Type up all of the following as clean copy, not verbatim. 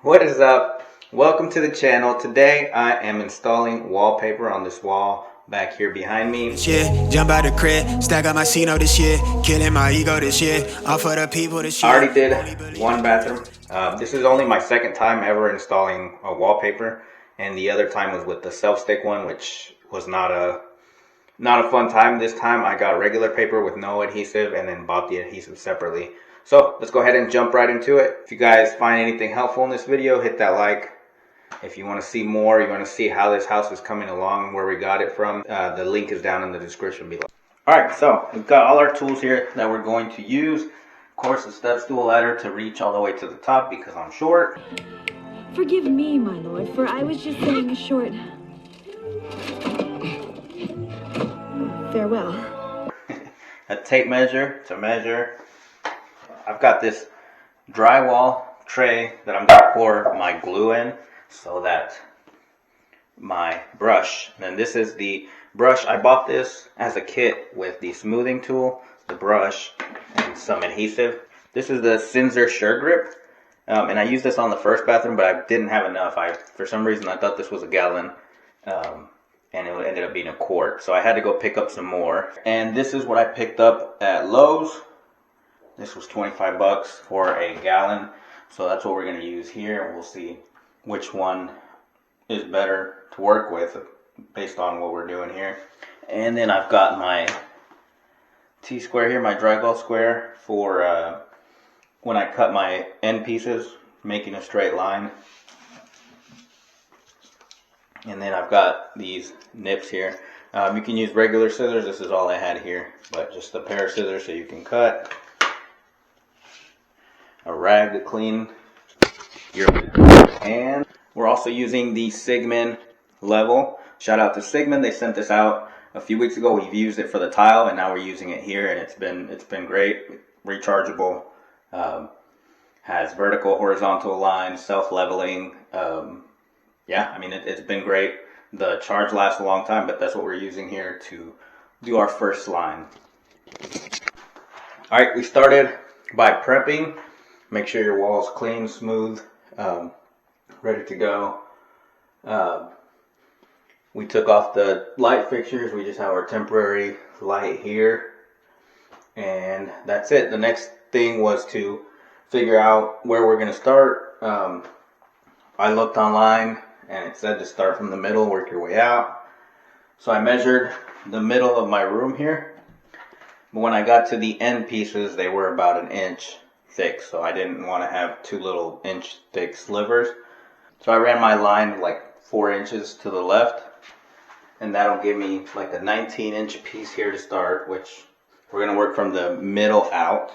What is up? Welcome to the channel. Today I am installing wallpaper on this wall back here behind me. Yeah, jump out the crib, stack up my C-note this year, killing my ego this year, all for the people this year. I already did one bathroom. This is only my second time ever installing a wallpaper, and the other time was with the self-stick one, which was not a fun time. This time I got regular paper with no adhesive and then bought the adhesive separately. So let's go ahead and jump right into it. If you guys find anything helpful in this video, hit that like. If you want to see more, you want to see how this house is coming along, where we got it from, the link is down in the description below. Alright, so we've got all our tools here that we're going to use. Of course, the step stool ladder to reach all the way to the top because I'm short. Forgive me, my lord, for I was just saying a short... farewell. A tape measure to measure. I've got this drywall tray that I'm going to pour my glue in so that my brush, and this is the brush. I bought this as a kit with the smoothing tool, the brush, and some adhesive. This is the Zinsser Sure Grip, and I used this on the first bathroom, but I didn't have enough. For some reason, I thought this was a gallon, and it ended up being a quart, so I had to go pick up some more. And this is what I picked up at Lowe's. This was 25 bucks for a gallon, so that's what we're going to use here. We'll see which one is better to work with based on what we're doing here. And then I've got my T-square here, my drywall square for when I cut my end pieces, making a straight line. And then I've got these nips here. You can use regular scissors. This is all I had here, but just a pair of scissors so you can cut. A rag to clean your, and we're also using the Sigmund level. Shout out to Sigmund. They sent this out a few weeks ago. We've used it for the tile, and now we're using it here, and it's been great. Rechargeable, has vertical, horizontal lines, self-leveling. Yeah, I mean it's been great. The charge lasts a long time, but that's what we're using here to do our first line. All right, we started by prepping. Make sure your wall's clean, smooth, ready to go. We took off the light fixtures. We just have our temporary light here. And that's it. The next thing was to figure out where we're going to start. I looked online and it said to start from the middle, work your way out. So I measured the middle of my room here. But when I got to the end pieces, they were about 1 inch thick, so I didn't want to have 2 little inch thick slivers. So I ran my line like 4 inches to the left, and that'll give me like a 19-inch piece here to start, which we're going to work from the middle out.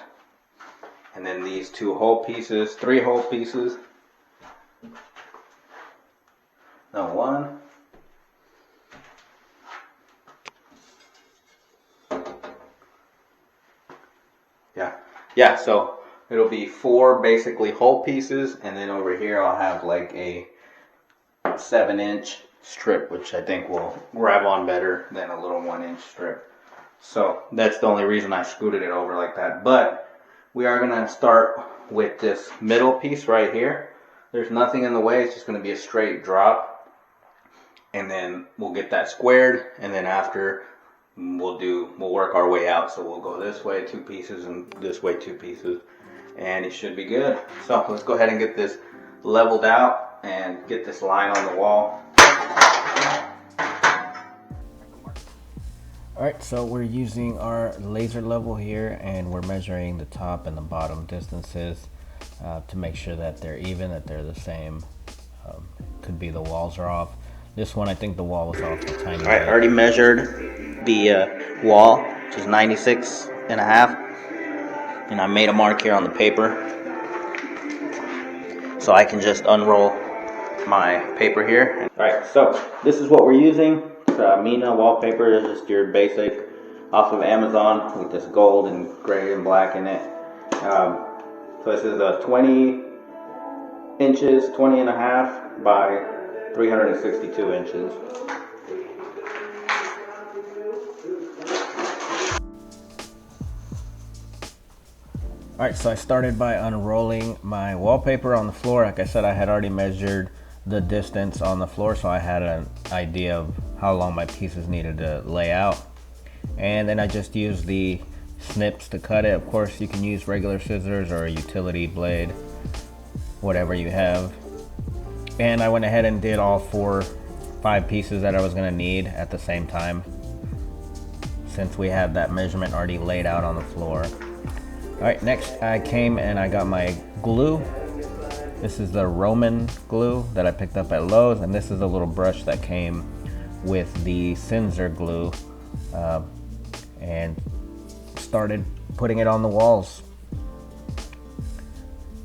And then these 2 whole pieces, 3 whole pieces. No, 1. Yeah, so it'll be 4 basically whole pieces, and then over here I'll have like a 7-inch strip, which I think will grab on better than a little 1-inch strip. So that's the only reason I scooted it over like that. But we are going to start with this middle piece right here. There's nothing in the way, it's just going to be a straight drop. And then we'll get that squared, and then after we'll work our way out. So we'll go this way 2 pieces and this way 2 pieces, and it should be good. So let's go ahead and get this leveled out and get this line on the wall. Alright, so we're using our laser level here, and we're measuring the top and the bottom distances to make sure that they're even, that they're the same. Could be the walls are off. This one, I think the wall was off a tiny bit. Alright, I already measured the wall, which is 96.5, and I made a mark here on the paper, so I can just unroll my paper here. Alright, so this is what we're using. It's Mina wallpaper. It's just your basic off of Amazon with this gold and gray and black in it. So this is a 20 inches, 20.5 by 362 inches. Alright, so I started by unrolling my wallpaper on the floor. Like I said, I had already measured the distance on the floor, so I had an idea of how long my pieces needed to lay out. And then I just used the snips to cut it. Of course, you can use regular scissors or a utility blade, whatever you have. And I went ahead and did all 5 pieces that I was gonna need at the same time, since we had that measurement already laid out on the floor. Alright, next I came and I got my glue. This is the Roman glue that I picked up at Lowe's, and this is a little brush that came with the Zinsser glue, and started putting it on the walls.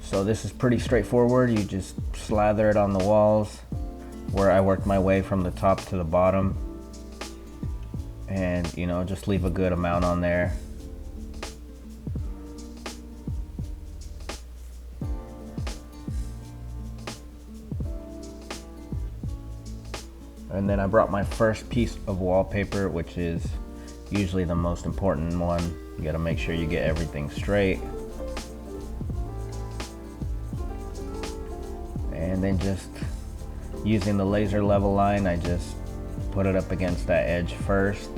So this is pretty straightforward. You just slather it on the walls, where I worked my way from the top to the bottom, and you know, just leave a good amount on there. And then I brought my first piece of wallpaper, which is usually the most important one. You gotta make sure you get everything straight. And then just using the laser level line, I just put it up against that edge first.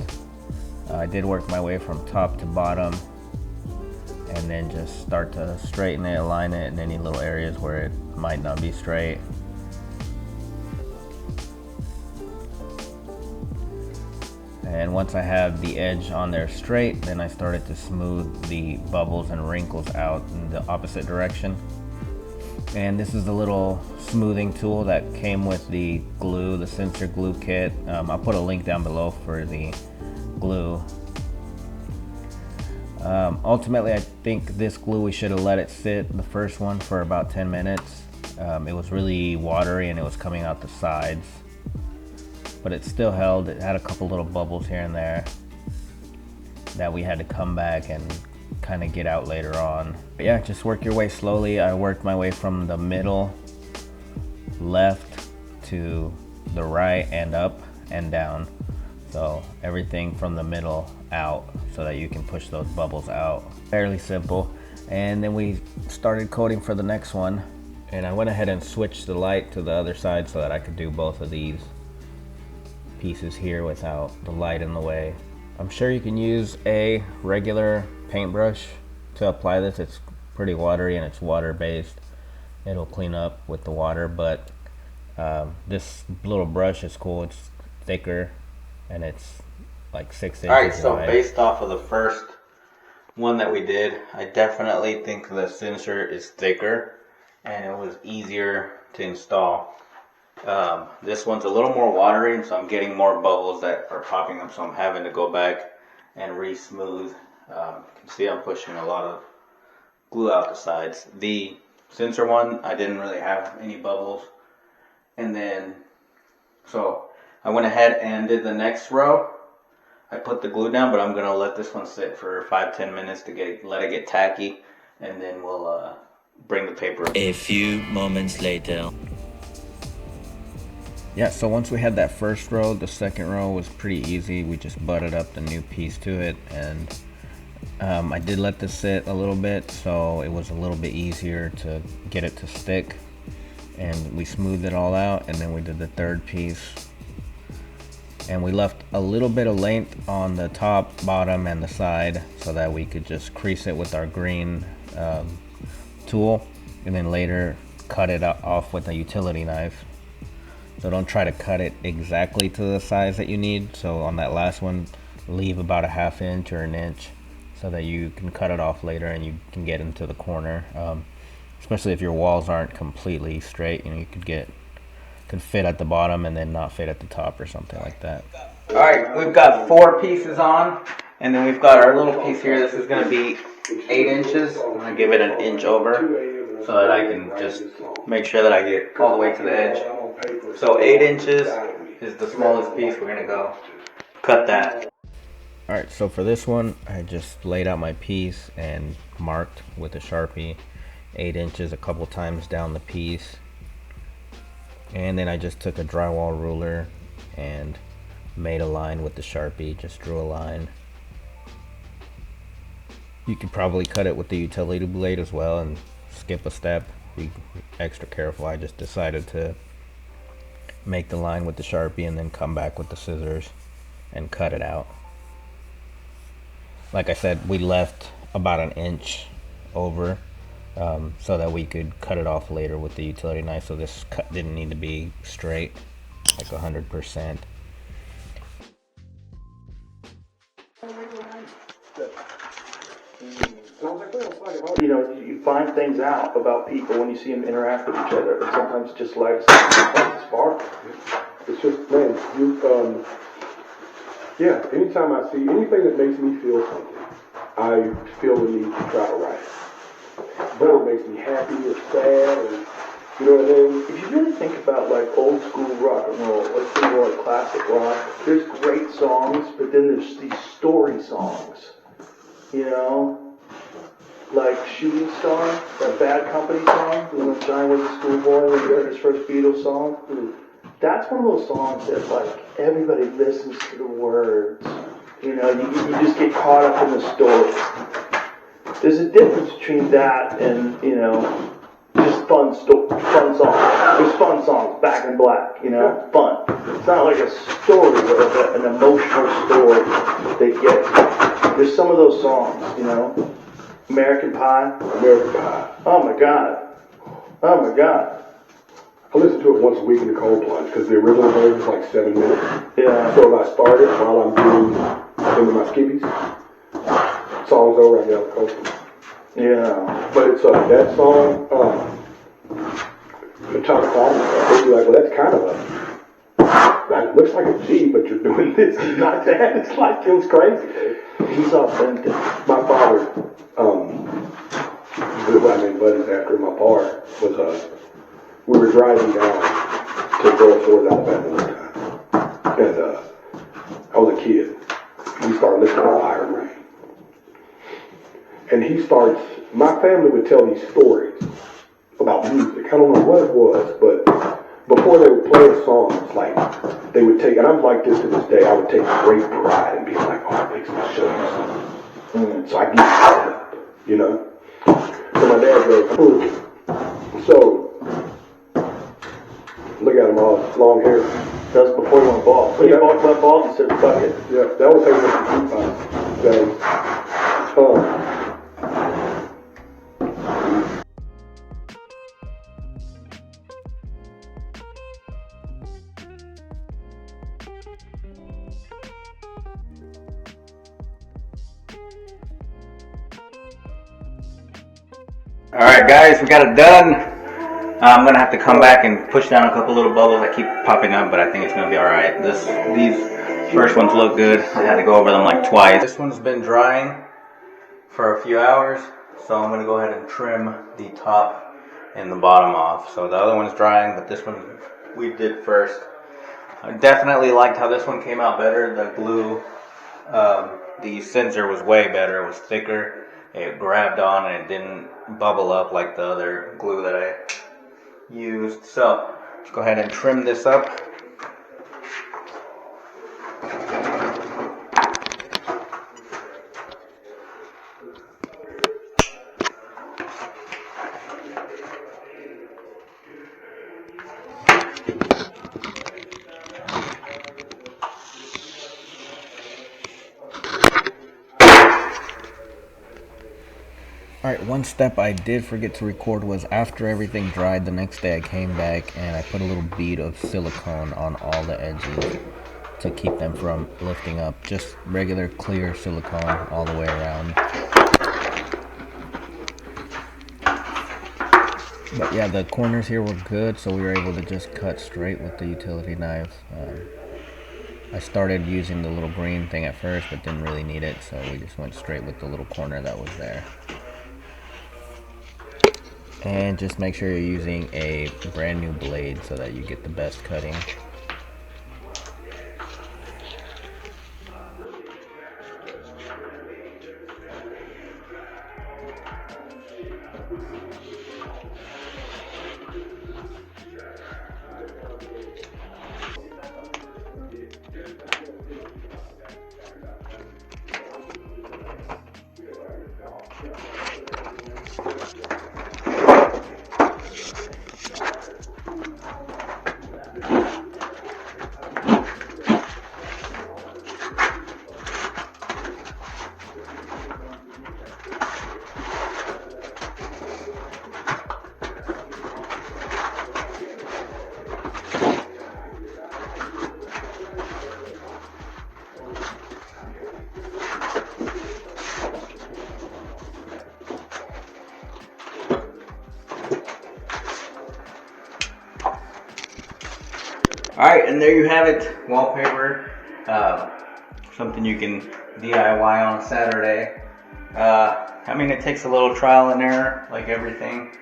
I did work my way from top to bottom, and then just start to straighten it, align it in any little areas where it might not be straight. And once I have the edge on there straight, then I started to smooth the bubbles and wrinkles out in the opposite direction. And this is the little smoothing tool that came with the glue, the Zinsser glue kit. I'll put a link down below for the glue. Ultimately, I think this glue, we should have let it sit, the first one, for about 10 minutes. It was really watery and it was coming out the sides, but it still held. It had a couple little bubbles here and there that we had to come back and kind of get out later on. But yeah, just work your way slowly. I worked my way from the middle left to the right and up and down. So everything from the middle out so that you can push those bubbles out. Fairly simple. And then we started coating for the next one. And I went ahead and switched the light to the other side so that I could do both of these pieces here without the light in the way. I'm sure you can use a regular paintbrush to apply this. It's pretty watery and it's water based. It'll clean up with the water, but this little brush is cool. It's thicker and it's like 6 inches Alright, so wide. based off of the first one that we did, I definitely think the Zinsser is thicker and it was easier to install. This one's a little more watery, and so I'm getting more bubbles that are popping up, so I'm having to go back and re-smooth. You can see I'm pushing a lot of glue out the sides. The Zinsser one, I didn't really have any bubbles. And then, so I went ahead and did the next row. I put the glue down, but I'm gonna let this one sit for 5-10 minutes to let it get tacky, and then we'll bring the paper. A few moments later. Yeah, so once we had that first row, the second row was pretty easy. We just butted up the new piece to it, and I did let this sit a little bit, so it was a little bit easier to get it to stick. And we smoothed it all out, and then we did the third piece. And we left a little bit of length on the top, bottom, and the side so that we could just crease it with our green tool, and then later cut it off with a utility knife. So don't try to cut it exactly to the size that you need. So on that last one, leave about a 1/2 inch or 1 inch so that you can cut it off later and you can get into the corner. Especially if your walls aren't completely straight, you know, you could fit at the bottom and then not fit at the top or something like that. Alright, we've got 4 pieces on, and then we've got our little piece here. This is going to be 8 inches. I'm going to give it 1 inch over so that I can just make sure that I get all the way to the edge. So 8 inches is the smallest piece. We're going to go cut that. Alright, so for this one, I just laid out my piece and marked with a Sharpie 8 inches a couple times down the piece. And then I just took a drywall ruler and made a line with the Sharpie, just drew a line. You could probably cut it with the utility blade as well and skip a step. Be extra careful. I just decided to make the line with the Sharpie and then come back with the scissors and cut it out. Like I said, we left about an inch over so that we could cut it off later with the utility knife, so this cut didn't need to be straight, like 100%. You know, you find things out about people when you see them interact with each other, and sometimes it just lights a spark. It's just, man, yeah, anytime I see anything that makes me feel something, I feel the need to try to write it. Whether it makes me happy or sad, or, you know what I mean? If you really think about like old school rock and roll, let's think more like classic rock, there's great songs, but then there's these story songs, you know? Like Shooting Star, that Bad Company song, when John was a schoolboy when he heard his first Beatles song. That's one of those songs that like everybody listens to the words. You know, you just get caught up in the story. There's a difference between that and, you know, just fun songs. There's fun songs, Back in Black, you know, fun. It's not like a story, an emotional story that gets. There's some of those songs, you know. American Pie. Oh my God. Oh my God. I listen to it once a week in the cold plunge because the original version is like 7 minutes. Yeah. So if I start it while I'm doing into my skippies, song's over, I get out the cold plunge. Yeah. But it's that song, the top song, they'd be like, well, that's kind of it looks like a G, but you're doing this. It's not that. It's like, it was crazy. He's authentic. My father, who I named Buddies after, my par, was, we were driving down to Girl Shores, Alabama one time. And I was a kid. We started listening to Iron Rain. And he starts, my family would tell these stories about music. I don't know what it was, but before they would play a song, it's like they would take, and I'm like this to this day, I would take great pride in being like, oh, it makes me show you something. So I get it up, you know? So my dad goes, ooh. So, look at him all, long hair. That was before he went bald. When he went bald, he said, fuck it. Yeah, that was hanging up the days. Alright guys, we got it done. I'm going to have to come back and push down a couple little bubbles that keep popping up, but I think it's going to be alright. These first ones look good. I had to go over them like twice. This one's been drying for a few hours, so I'm going to go ahead and trim the top and the bottom off. So the other one's drying, but this one we did first. I definitely liked how this one came out better. The glue, the Zinsser was way better. It was thicker. It grabbed on and it didn't bubble up like the other glue that I used. So let's go ahead and trim this up. Alright, one step I did forget to record was after everything dried, the next day I came back and I put a little bead of silicone on all the edges to keep them from lifting up. Just regular clear silicone all the way around. But yeah, the corners here were good, so we were able to just cut straight with the utility knife. I started using the little green thing at first, but didn't really need it, so we just went straight with the little corner that was there. And just make sure you're using a brand new blade so that you get the best cutting. Alright, and there you have it, wallpaper. Something you can DIY on a Saturday. I mean, it takes a little trial and error, like everything.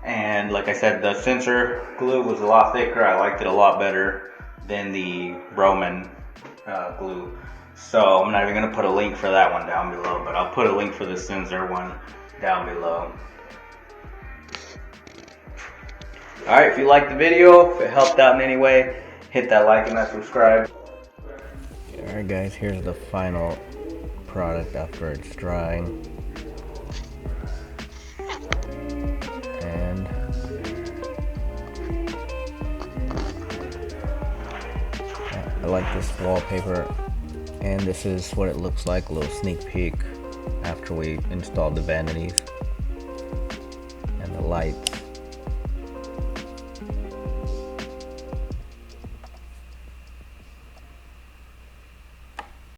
And like I said, the Zinsser glue was a lot thicker. I liked it a lot better than the Roman glue. So I'm not even going to put a link for that one down below, but I'll put a link for the Zinsser one down below. Alright, if you liked the video, if it helped out in any way, hit that like and that subscribe. Alright guys, here's the final product after it's drying. And I like this wallpaper, and this is what it looks like, a little sneak peek after we installed the vanities and the lights.